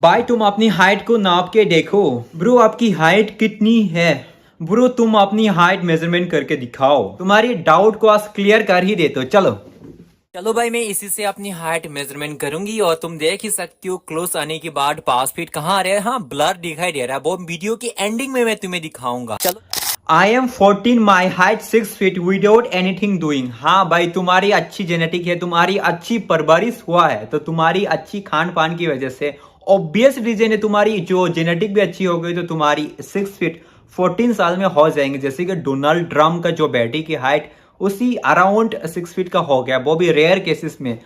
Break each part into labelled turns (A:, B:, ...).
A: भाई तुम अपनी हाइट को नाप के देखो। ब्रो आपकी हाइट कितनी है? ब्रो तुम अपनी हाइट मेजरमेंट करके दिखाओ। तुम्हारी डाउट को आज क्लियर कर ही देते हो। चलो
B: चलो भाई, मैं इसी से अपनी हाइट मेजरमेंट करूंगी और तुम देख ही सकती हो क्लोज आने के बाद 5 फीट कहाँ आ रहा है। हाँ, ब्लर दिखाई दे रहा है। वो वीडियो की एंडिंग में मैं तुम्हें दिखाऊंगा। चलो।
A: I am 14, my height 6 feet without anything doing. हाँ भाई तुम्हारी अच्छी जेनेटिक है, तुम्हारी अच्छी परवरिश हुआ है, तो तुम्हारी अच्छी खान पान की वजह से ऑब्वियस रीजन है, तुम्हारी जो जेनेटिक भी अच्छी हो गई तो तुम्हारी 6 फीट 14 साल में हो जाएंगे। जैसे कि डोनाल्ड ट्रम्प का जो बेटी की हाइट उसी अराउंड 6 फीट का हो गया, वो भी रेयर केसेस में।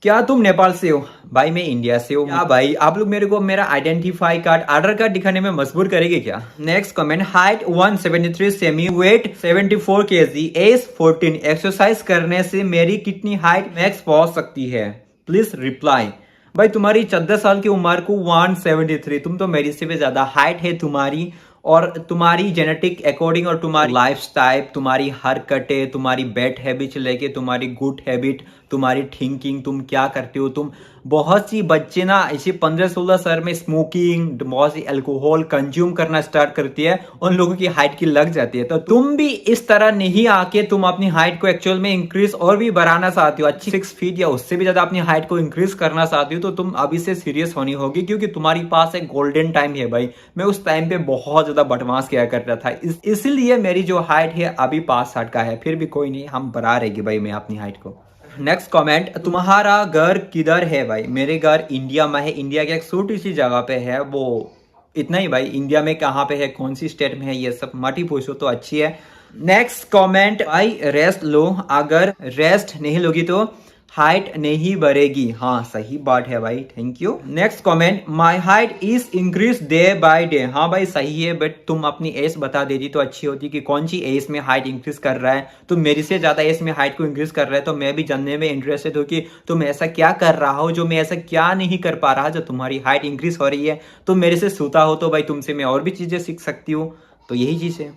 A: क्या तुम नेपाल से हो? भाई मैं इंडिया से हूँ। क्या भाई आप लोग मेरे को मेरा आइडेंटिफाई कार्ड, आधार कार्ड दिखाने में मजबूर करेंगे क्या? नेक्स्ट कमेंट, हाइट 173 सेमी, वेट 74 केजी, एज 14, एक्सरसाइज करने से मेरी कितनी हाइट मैक्स पहुंच सकती है? Please reply. भाई तुम्हारी 14 साल की उम्र को 173, तुम तो मेरी से भी ज्यादा हाइट है तुम्हारी। और तुम्हारी जेनेटिक अकॉर्डिंग और तुम्हारी लाइफ स्टाइल, तुम्हारी हरकतें, तुम्हारी बैड हैबिट लेके तुम्हारी गुड हैबिट, तुम्हारी थिंकिंग, तुम क्या करते हो, तुम बहुत सी बच्चे ना इसी 15-16 साल में स्मोकिंग, बहुत सी अल्कोहल कंज्यूम करना स्टार्ट करती है, उन लोगों की हाइट की लग जाती है। तो तुम भी इस तरह नहीं आके तुम अपनी हाइट को एक्चुअल में इंक्रीज और भी बढ़ाना चाहती हो, अच्छी 6 फीट या उससे भी ज्यादा अपनी हाइट को इंक्रीज करना चाहती हो, तो तुम अभी से सीरियस होनी होगी, क्योंकि तुम्हारी पास एक गोल्डन टाइम है भाई। मैं उस टाइम पे बहुत ज्यादा बदमाश किया करता था, इसीलिए मेरी जो हाइट है अभी 5 साल का है। फिर भी कोई नहीं, हम बढ़ा रहेगी भाई मैं अपनी हाइट को। नेक्स्ट कमेंट, तुम्हारा घर किधर है? भाई मेरे घर इंडिया में है, इंडिया की एक छोटी सी जगह पे है, वो इतना ही भाई। इंडिया में कहाँ पे है, कौन सी स्टेट में है, ये सब मत ही पूछो तो अच्छी है। नेक्स्ट कमेंट, भाई रेस्ट लो, अगर रेस्ट नहीं लोगी तो हाइट नहीं बढ़ेगी। हाँ सही बात है भाई, thank you. Next comment, my height is increase day by day. हाँ भाई सही है, बट तुम अपनी एज बता देती तो अच्छी होती कि कौन सी एज में हाइट इंक्रीज कर रहा है। तुम मेरी से ज्यादा एज में हाइट को इंक्रीज कर रहा है, तो मैं भी जानने में इंटरेस्टेड हूँ कि तुम ऐसा क्या कर रहा हो जो मैं ऐसा क्या नहीं कर पा रहा, जो तुम्हारी हाइट इंक्रीज हो रही है। तुम मेरे से सूता हो तो भाई तुमसे मैं और भी चीजें सीख सकती हूँ, तो यही चीज है।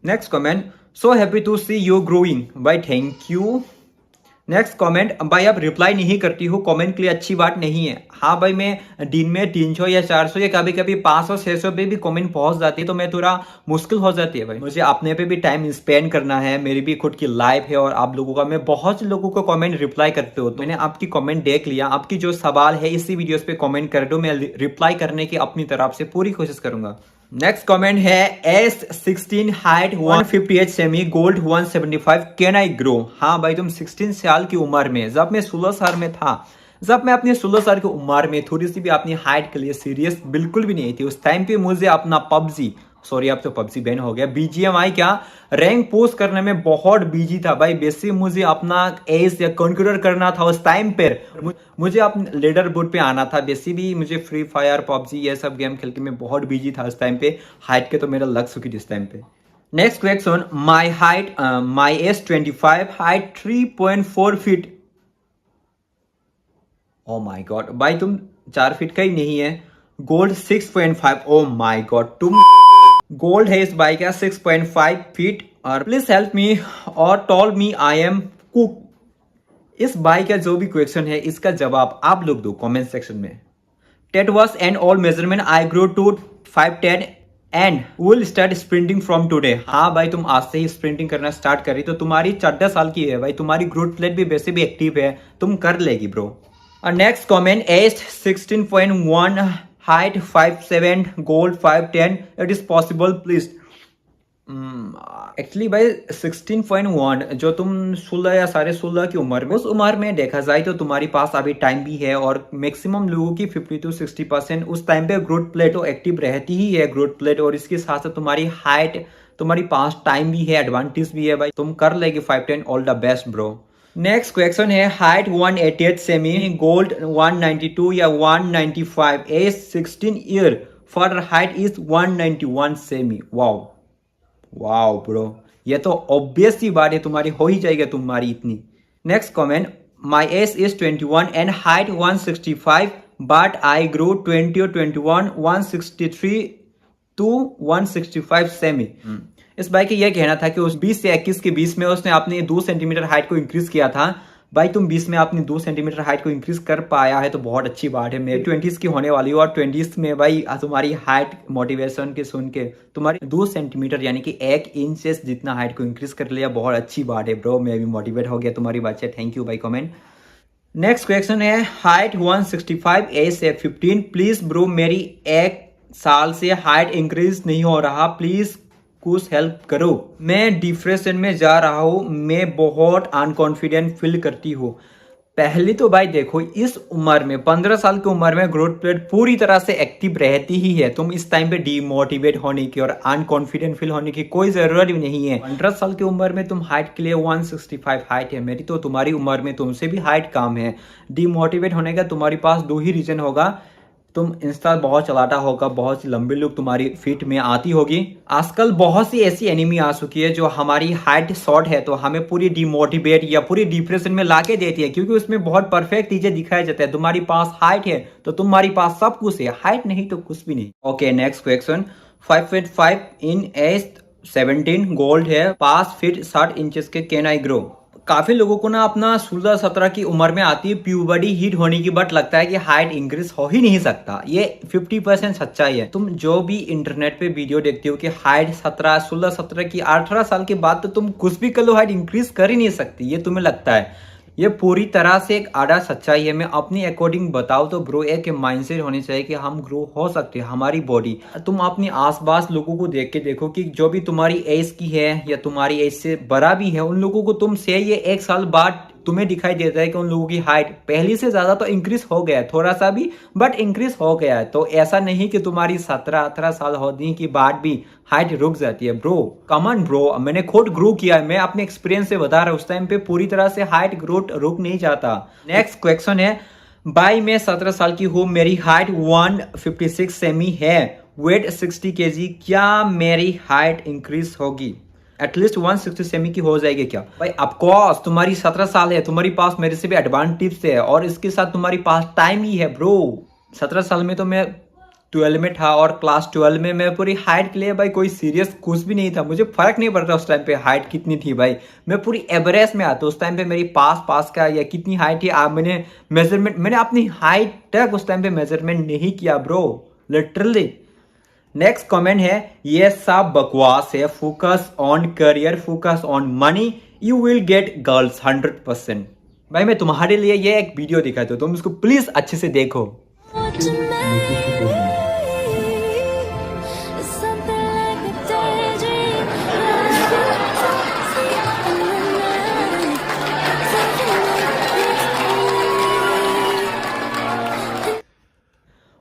A: Next comment, so happy to see you growing. भाई थैंक यू। नेक्स्ट कमेंट, भाई आप रिप्लाई नहीं करती हो कमेंट के लिए, अच्छी बात नहीं है। हाँ भाई मैं दिन में 300 या 400 या कभी कभी 500-600 पे भी कमेंट पहुंच जाती है, तो मैं थोड़ा मुश्किल हो जाती है भाई। मुझे अपने पे भी टाइम स्पेंड करना है, मेरी भी खुद की लाइफ है, और आप लोगों का, मैं बहुत से लोगों को कमेंट रिप्लाई करते हो, तो मैंने आपकी कमेंट देख लिया। आपकी जो सवाल है इसी वीडियो पे कमेंट कर दो, मैं रिप्लाई करने की अपनी तरफ से पूरी कोशिश करूंगा। नेक्स्ट कमेंट है, S16, height 158 semi, gold 175, can I grow? हाँ भाई तुम 16 साल की उम्र में, जब मैं 16 साल में था, जब मैं अपनी 16 साल की उम्र में थोड़ी सी भी अपनी हाइट के लिए सीरियस बिल्कुल भी नहीं थी। उस टाइम पे मुझे अपना पबजी, सॉरी अब तो पबजी बैन हो गया, BGMI क्या रैंक पोस्ट करने में बहुत बिजी था भाई। बेसिक मुझे अपना एज या कॉन्क्यूर करना था उस टाइम पर, मुझे अपने लीडर बोर्ड पे आना था। बेसिक भी मुझे फ्री फायर पबजी ये सब गेम खेल के मैं बहुत बिजी था उस टाइम पे। हाइट के तो मेरा लग चुकी थी इस टाइम पे। Next question, my height, my age 25, height 3.4 feet. Oh my God भाई तुम 4 फीट का ही नहीं है। गोल्ड 6.5, ओ माई गॉड, तुम गोल्ड है इस बाइक का 6.5 फीट। और प्लीज हेल्प मी और tall me I am cook. इस बाइक का जो भी क्वेश्चन है इसका जवाब आप लोग दो कमेंट सेक्शन में। टेट was and all measurement, I grow to 5'10" and will start sprinting from today. हाँ भाई तुम आज से ही स्प्रिंटिंग करना स्टार्ट करी, तो तुम्हारी 14 साल की है भाई, तुम्हारी ग्रोथ प्लेट भी वैसे भी एक्टिव है, तुम कर लेगी ब्रो। और next comment, age 16.1, height 5'7", gold 5'10", it is possible please. Actually भाई 16.1 जो तुम 16 या 16.5 की उम्र में, उस उम्र में देखा जाए तो तुम्हारी पास अभी टाइम भी है, और मैक्सिमम लोगों की 50-60% उस टाइम पे ग्रोथ प्लेट एक्टिव रहती ही है, ग्रोथ प्लेट। और इसके साथ साथ तुम्हारी हाइट, तुम्हारी पास टाइम भी है, एडवांटेज भी है भाई, तुम कर लेगी 5'10", all the best bro. Next question है, हाइट 188 सेमी, गोल्ड 192 या 195, age 16 year, for height is 191 सेमी। वाओ वाओ ब्रो, ये तो ऑब्वियस सी बात है, तुम्हारी हो ही जाएगी तुम्हारी इतनी। Next comment, my age is 21 and height 165, but I grow 20 और 21 163 टू 165 सेमी। इस भाई का यह कहना था कि उस 20 से 21 के बीच में उसने अपनी 2 सेंटीमीटर हाइट को इंक्रीज किया था, भाई तुम 20 में अपनी 2 सेंटीमीटर हाइट को इंक्रीज कर पाया है तो बहुत अच्छी बात है। मैं 20s की होने वाली हूँ और 20s में भाई तुम्हारी हाइट मोटिवेशन के सुन के तुम्हारी 2 सेंटीमीटर यानी कि 1 इंचेस जितना हाइट को इंक्रीज कर लिया, बहुत अच्छी बात है ब्रो। मैं भी मोटिवेट हो गया तुम्हारी बात से, थैंक यू भाई कमेंट। नेक्स्ट क्वेश्चन है हाइट 165 एज से 15, प्लीज ब्रो मेरी 1 साल से हाइट इंक्रीज नहीं हो रहा, प्लीज कुछ हेल्प करो। मैं डिप्रेशन में जा रहा हूँ, मैं बहुत अनकॉन्फिडेंट फील करती हूँ। पहले तो भाई देखो, इस उम्र में 15 साल की उम्र में ग्रोथ प्लेट पूरी तरह से एक्टिव रहती ही है। तुम इस टाइम पे डीमोटिवेट होने की और अनकॉन्फिडेंट फील होने की कोई जरूरत भी नहीं है। 15 साल की उम्र में तुम हाइट के लिए 165 हाइट है मेरी, तो तुम्हारी उम्र में तुमसे भी हाइट कम है। डीमोटिवेट होने का तुम्हारे पास 2 ही रीजन होगा, तुम इंस्टा बहुत चलाता होगा, बहुत सी लंबी लुक तुम्हारी फीट में आती होगी। आजकल बहुत सी ऐसी एनिमी आ चुकी है जो हमारी हाइट शॉर्ट है तो हमें पूरी डिमोटिवेट या पूरी डिप्रेशन में लाके देती है, क्योंकि उसमें बहुत परफेक्ट चीजें दिखाया जाता है। तुम्हारी पास हाइट है तो तुम्हारे पास सब कुछ है, हाइट नहीं तो कुछ भी नहीं। ओके नेक्स्ट क्वेश्चन, 5'5" इन एज 17, गोल्ड है, 5 फीट 60 इंचेस के, कैन आई ग्रो। काफी लोगों को ना अपना 16-17 की उम्र में आती है प्यूबर्टी हिट होने की बात, लगता है कि हाइट इंक्रीज हो ही नहीं सकता। ये 50% सच्चाई है। तुम जो भी इंटरनेट पे वीडियो देखते हो कि हाइट 16-17 की 18 साल के बाद तो तुम कुछ भी कर लो, हाइट इंक्रीज कर ही नहीं सकती, ये तुम्हें लगता है। ये पूरी तरह से एक आधा सच्चाई है। मैं अपनी अकॉर्डिंग बताऊं तो ब्रो एक माइंडसेट होनी चाहिए कि हम ग्रो हो सकते हैं, हमारी बॉडी। तुम अपने आसपास लोगों को देख के देखो कि जो भी तुम्हारी एज की है या तुम्हारी एज से बड़ा भी है, उन लोगों को तुम से ये 1 साल बाद तुम्हें दिखाई देता है कि उन लोगों की हाइट पहले से ज्यादा तो इंक्रीज हो गया है, थोड़ा सा भी बट इंक्रीज हो गया है। तो ऐसा नहीं कि तुम्हारी 17-18 साल होने के बाद भी हाइट रुक जाती है। ब्रो कमन ब्रो, मैंने खुद ग्रो किया है, मैं अपने एक्सपीरियंस से बता रहा हूँ, उस टाइम पे पूरी तरह से हाइट ग्रोथ रुक नहीं जाता। नेक्स्ट क्वेश्चन है, भाई मैं 17 साल की हूँ, मेरी हाइट 156 सेमी है, वेट 60 kg, क्या मेरी हाइट इंक्रीज होगी? एटलीस्ट 160 सेमी की हो जाएगी क्या? भाई ऑफकोर्स, तुम्हारी 17 साल है, तुम्हारे पास मेरे से भी एडवांटेज है और इसके साथ तुम्हारे पास टाइम ही है ब्रो। 17 साल में तो मैं 12 में था और क्लास 12 में मैं पूरी हाइट के लिए भाई कोई सीरियस कुछ भी नहीं था, मुझे फर्क नहीं पड़ता उस टाइम पे हाइट कितनी थी। भाई मैं पूरी एवरेज में आता, उस टाइम पे मेरी पास का या कितनी हाइट है मैंने मेजरमेंट, मैंने अपनी हाइट तक उस टाइम पे मेजरमेंट नहीं किया ब्रो, लिटरली। नेक्स्ट कमेंट है, ये सब बकवास है, focus on career, focus on money, you will get girls 100%। भाई मैं तुम्हारे लिए ये एक वीडियो दिखाता हूँ, तुम इसको प्लीज अच्छे से देखो।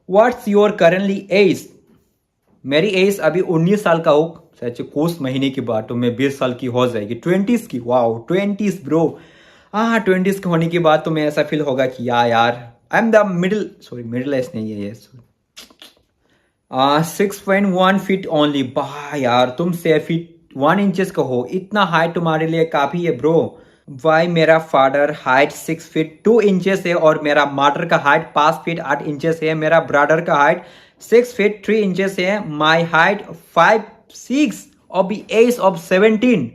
A: What's your currently age? मेरी एज अभी 19 साल का हो, सच कुछ महीने के बाद तो मैं 20 साल की हो जाएगी, 20s की। वाओ 20s ब्रो, हाँ 20s के होने के बाद तो मैं ऐसा फील होगा कि यार I am the middle age नहीं है ये, 6.1 फीट ओनली। वाह यार तुम 6 फीट 1 इंचेस का हो, इतना हाइट तुम्हारे लिए काफी है ब्रो। भाई मेरा फादर हाइट 6 फीट 2 इंचेस है और मेरा मदर का हाइट 5 फीट 8 इंचेस है, मेरा ब्रदर का हाइट 6 फीट 3 इंचेस है, माई हाइट 5'6" और बी एज ऑफ 17।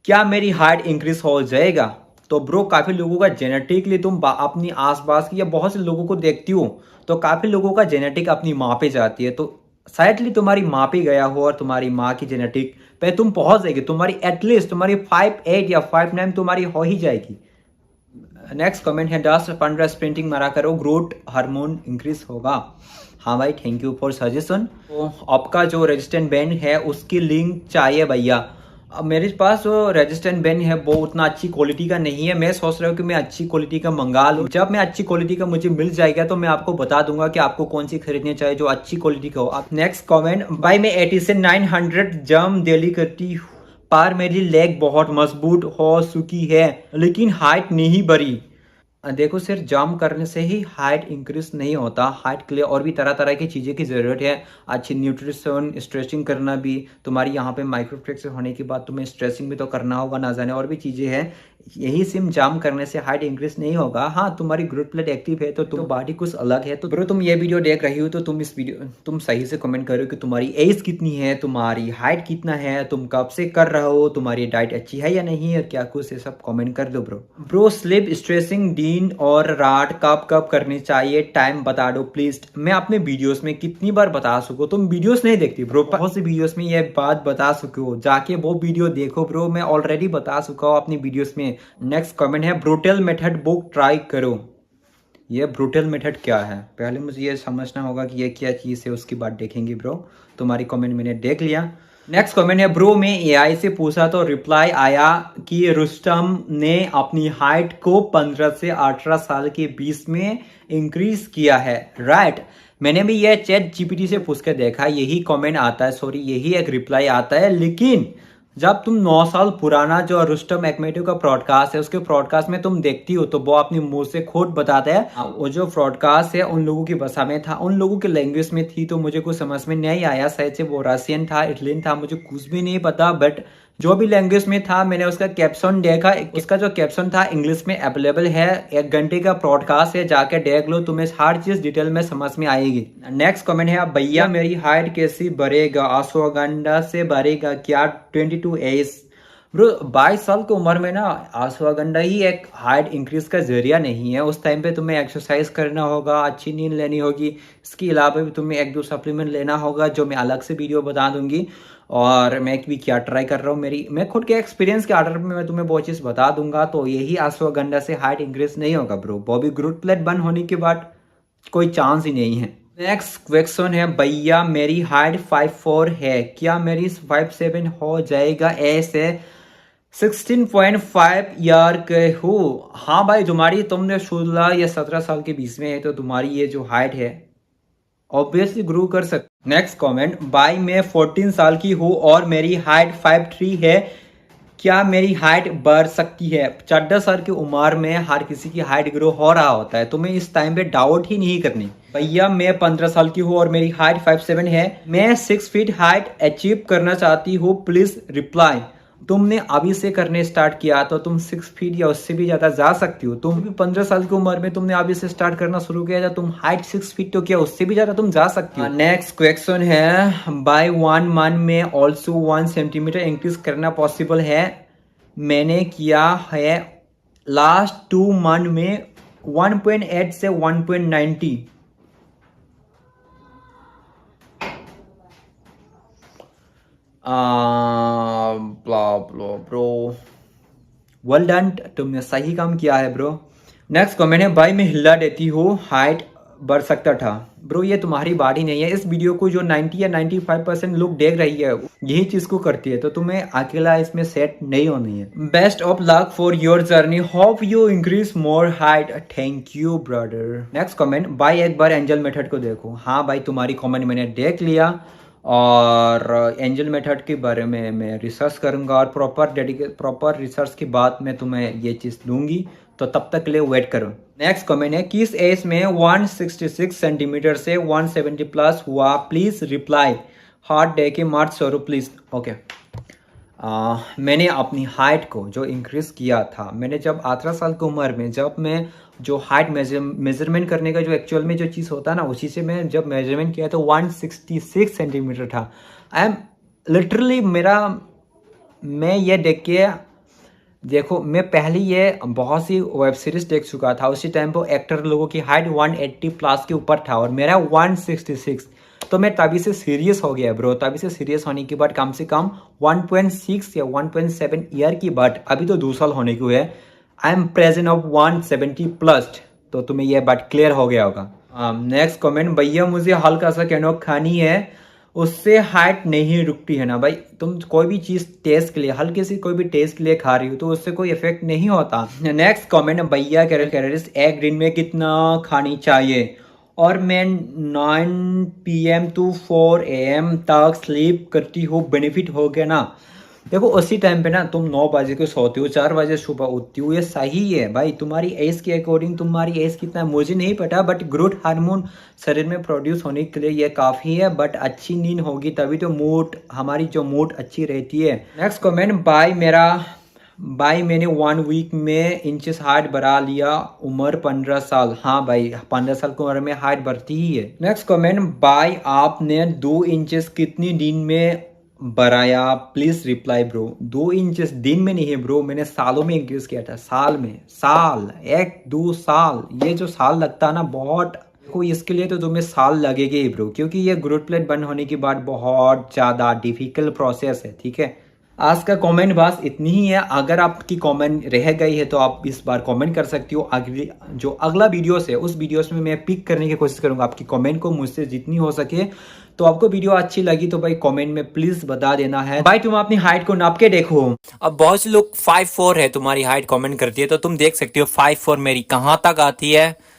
A: क्या मेरी हाइट इंक्रीज हो जाएगा? तो ब्रो काफी लोगों का जेनेटिकली, तुम अपनी आसपास की या बहुत से लोगों को देखती हो तो काफी लोगों का जेनेटिक अपनी माँ पे जाती है, तो शायदली तुम्हारी माँ पे गया हो और तुम्हारी माँ की जेनेटिक पे तुम पहुंच जाएगी, तुम्हारी एटलीस्ट तुम्हारी 5'8" या 5'9" तुम्हारी हो ही जाएगी। नेक्स्ट कमेंट है, 10-15 स्प्रिंटिंग मारा करो, ग्रोथ हार्मोन इंक्रीज होगा। हाँ भाई थैंक यू फॉर सजेशन। तो आपका जो रेजिस्टेंट बैंड है उसकी लिंक चाहिए भैया। अब मेरे पास जो रेजिस्टेंट बैंड है वो उतना अच्छी क्वालिटी का नहीं है, मैं सोच रहा हूँ कि मैं अच्छी क्वालिटी का मंगा लूँ। जब मैं अच्छी क्वालिटी का मुझे मिल जाएगा तो मैं आपको बता दूंगा कि आपको कौन सी खरीदनी चाहिए जो अच्छी क्वालिटी का हो। आप नेक्स्ट कमेंट, भाई मैं 80 से 900 जंप डेली करती हूँ, पर मेरी लेग बहुत मजबूत हो चुकी है लेकिन हाइट नहीं बढ़ी, देखो सिर्फ जाम करने से ही हाइट इंक्रीज नहीं होता। हाइट के लिए और भी तरह तरह की चीज़ें की ज़रूरत है। अच्छी न्यूट्रिशन, स्ट्रेचिंग करना भी। तुम्हारी यहाँ पे माइक्रो फ्रैक्चर होने के बाद तुम्हें स्ट्रेचिंग भी तो करना होगा, ना जाने और भी चीज़ें हैं। यही सिर्फ जाम करने से हाइट इंक्रीज नहीं होगा। हाँ, तुम्हारी ग्रोथ प्लेट एक्टिव है तो तुम बॉडी कुछ अलग है। तो ब्रो तुम ये वीडियो देख रही हो तो तुम सही से कमेंट करो कि तुम्हारी एज कितनी है, तुम्हारी हाइट कितना है, तुम कब से कर रहे हो, तुम्हारी डाइट अच्छी है या नहीं है, क्या कुछ ये सब कमेंट कर दो ब्रो स्लिप स्ट्रेचिंग दिन और रात कब कब करनी चाहिए, टाइम बता दो प्लीज। मैं अपने वीडियोस में कितनी बार बता सकूं, तुम वीडियोस नहीं देखती ब्रो। बहुत सी वीडियोस में ये बात बता सके हो, जाके वो वीडियो देखो ब्रो। मैं ऑलरेडी बता चुका हूँ अपनी वीडियोस में। नेक्स्ट कमेंट है ब्रूटल मेथड बुक ट्राई करो। ये ब्रूटल मेथड क्या है, पहले मुझे ये समझना होगा कि ये क्या चीज़ है, उसकी बात देखेंगे ब्रो। तुम्हारी कमेंट मैंने देख लिया। नेक्स्ट कमेंट है ब्रो, मैं एआई से पूछा तो रिप्लाई आया कि रुस्तम ने अपनी हाइट को 15 से 18 साल के बीच में इंक्रीज किया है, राइट। मैंने भी ये चैट जीपीटी से पूछ के देखा, यही कमेंट आता है, सॉरी यही एक रिप्लाई आता है। लेकिन जब तुम 9 साल पुराना जो रुस्तम अहमदी का ब्रॉडकास्ट है, उसके ब्रॉडकास्ट में तुम देखती हो तो वो अपने मुंह से खुद बताते हैं। वो जो ब्रॉडकास्ट है उन लोगों की भाषा में था, उन लोगों की लैंग्वेज में थी, तो मुझे कुछ समझ में नहीं आया। शायद से वो रशियन था, इटलियन था, मुझे कुछ भी नहीं पता। बट जो भी लैंग्वेज में था, मैंने उसका कैप्शन देखा। उसका जो कैप्शन था इंग्लिश में अवेलेबल है। 1 घंटे का ब्रॉडकास्ट है, जाके देख लो, तुम्हें हर चीज डिटेल में समझ में आएगी। नेक्स्ट कमेंट है, भैया मेरी हाइट कैसे बढ़ेगा, अश्वगंधा से बढ़ेगा क्या 22 एज। ब्रो 22 साल की उम्र में ना अश्वगंधा ही एक हाइट इंक्रीज का जरिया नहीं है। उस टाइम पे तुम्हें एक्सरसाइज करना होगा, अच्छी नींद लेनी होगी। इसके अलावा भी तुम्हें 1-2 सप्लीमेंट लेना होगा, जो मैं अलग से वीडियो बता दूंगी। और मैं भी क्या ट्राई कर रहा हूँ, मैं खुद के एक्सपीरियंस के आधार में मैं तुम्हें बहुत चीज़ बता दूंगा। तो यही अश्वगंधा से हाइट इंक्रीज नहीं होगा ब्रो। बॉबी ग्रोथ प्लेट बंद होने के बाद कोई चांस ही नहीं है। नेक्स्ट क्वेश्चन है, भैया मेरी हाइट 5'4" है, क्या मेरी 5'7" हो जाएगा। ऐसे 16.5 ईयर के हो। हाँ भाई, तुमने 16 या 17 साल के बीच में है, तो तुम्हारी ये जो हाइट है ऑब्वियसली ग्रो कर सकते। नेक्स्ट कमेंट, भाई मैं 14 साल की हूँ और मेरी हाइट 5'3" है, क्या मेरी हाइट बढ़ सकती है। 14 साल की उम्र में हर किसी की हाइट ग्रो हो रहा होता है, तुम्हें इस टाइम पे डाउट ही नहीं करनी। भैया मैं 15 साल की हूँ और मेरी हाइट 5'7" है, मैं 6 फीट हाइट अचीव करना चाहती हूँ, प्लीज रिप्लाई। तुमने अभी से करने स्टार्ट किया तो तुम 6 फीट या उससे भी ज्यादा जा सकती हो। तुम भी 15 साल की उम्र में तुमने अभी से स्टार्ट करना शुरू किया था, तुम हाइट 6 फीट तो क्या उससे भी ज्यादा तुम जा सकती हो। नेक्स्ट क्वेश्चन है, बाय 1 मंथ में ऑल्सो 1 सेंटीमीटर इंक्रीज करना पॉसिबल है। मैंने किया है लास्ट 2 मंथ में 1.8 से 1.90। ब्रो वेल डन, तुमने सही काम किया है ब्रो। नेक्स्ट कमेंट है, भाई मैं हिला देती हूँ, हाइट बढ़ सकता था। ब्रो ये तुम्हारी बॉडी नहीं है। इस वीडियो को जो 90 या 95% लोग देख रही है यही चीज को करती है, तो तुम्हें अकेला इसमें सेट नहीं होनी है। Best of luck for your journey, hope you increase more height, thank you brother. Next comment, भाई एक बार एंजल मेथड को देखो। हाँ भाई, तुम्हारी कमेंट मैंने देख लिया और एंजल मेथड के बारे में मैं रिसर्च करूंगा और प्रॉपर रिसर्च के बाद मैं तुम्हें ये चीज़ दूंगी, तो तब तक के लिए वेट करो। नेक्स्ट कमेंट है, किस एज में 166 सेंटीमीटर से 170 प्लस हुआ, प्लीज रिप्लाई। हार्ट डे के मार्च स्वरूप प्लीज। ओके, मैंने अपनी हाइट को जो इंक्रीज किया था, मैंने जब 18 साल की उम्र में जब मैं जो हाइट मेजरमेंट करने का जो एक्चुअल में जो चीज़ होता है ना, उसी से मैं जब मेजरमेंट किया तो 166 सेंटीमीटर था। आई एम लिटरली मैं ये देख के देखो, मैं पहले ये बहुत सी वेब सीरीज देख चुका था। उसी टाइम पर एक्टर लोगों की हाइट 180 प्लस के ऊपर था और मेरा 166। तो मैं तभी से सीरियस हो गया ब्रो। तभी से सीरियस होने के बाद कम से कम 1.6 या 1.7 ईयर की बात, अभी तो 2 साल होने को है, I am present of 170 plus. तो तुम्हें यह बात क्लियर हो गया होगा। नेक्स्ट कमेंट, भैया मुझे हल्का सा कैनो खानी है, उससे हाइट नहीं रुकती है ना। भाई तुम कोई भी चीज टेस्ट के लिए, हल्के से कोई भी टेस्ट के लिए खा रही हो तो उससे कोई इफेक्ट नहीं होता। नेक्स्ट कमेंट, भैया कैलोरीज एक दिन में कितना खानी चाहिए, और मैं 9 PM to 4 AM तक स्लीप करती हूँ, बेनिफिट हो गया ना। देखो उसी टाइम पे ना तुम 9 बजे को सोते हो, 4 बजे सुबह उठती हो, ये सही है भाई। तुम्हारी एज के अकॉर्डिंग तुम्हारी एज कितना है मुझे नहीं पता, बट ग्रोथ हार्मोन शरीर में प्रोड्यूस होने के लिए ये काफ़ी है। बट अच्छी नींद होगी तभी तो मूड, हमारी जो मूड अच्छी रहती है। नेक्स्ट कमेंट, भाई मैंने 1 वीक में इंचेस हाइट बढ़ा लिया, उम्र 15 साल। हाँ भाई 15 साल की उम्र में हाइट बढ़ती ही है। नेक्स्ट कमेंट, भाई आपने 2 इंचेस कितनी दिन में बढ़ाया, प्लीज रिप्लाई ब्रो। 2 इंचेस दिन में नहीं है ब्रो, मैंने सालों में इंक्रीज किया था, साल में। साल 1-2 साल, ये जो साल लगता है ना बहुत कोई, इसके लिए तो तुम्हें साल लगेगा ही ब्रो, क्योंकि ये ग्रोथ प्लेट बंद होने के बाद बहुत ज़्यादा डिफिकल्ट प्रोसेस है। ठीक है, आज का कमेंट बस इतनी ही है। अगर आपकी कमेंट रह गई है तो आप इस बार कमेंट कर सकती हो। अगली जो अगला वीडियोस है उस वीडियोस में मैं पिक करने की कोशिश करूंगा आपकी कमेंट को, मुझसे जितनी हो सके। तो आपको वीडियो अच्छी लगी तो भाई कमेंट में प्लीज बता देना है। भाई तुम अपनी हाइट को नाप के देखो।
B: अब बहुत से लोग 5'4" है तुम्हारी हाइट कमेंट करती है, तो तुम देख सकते हो 5'4" मेरी कहाँ तक आती है।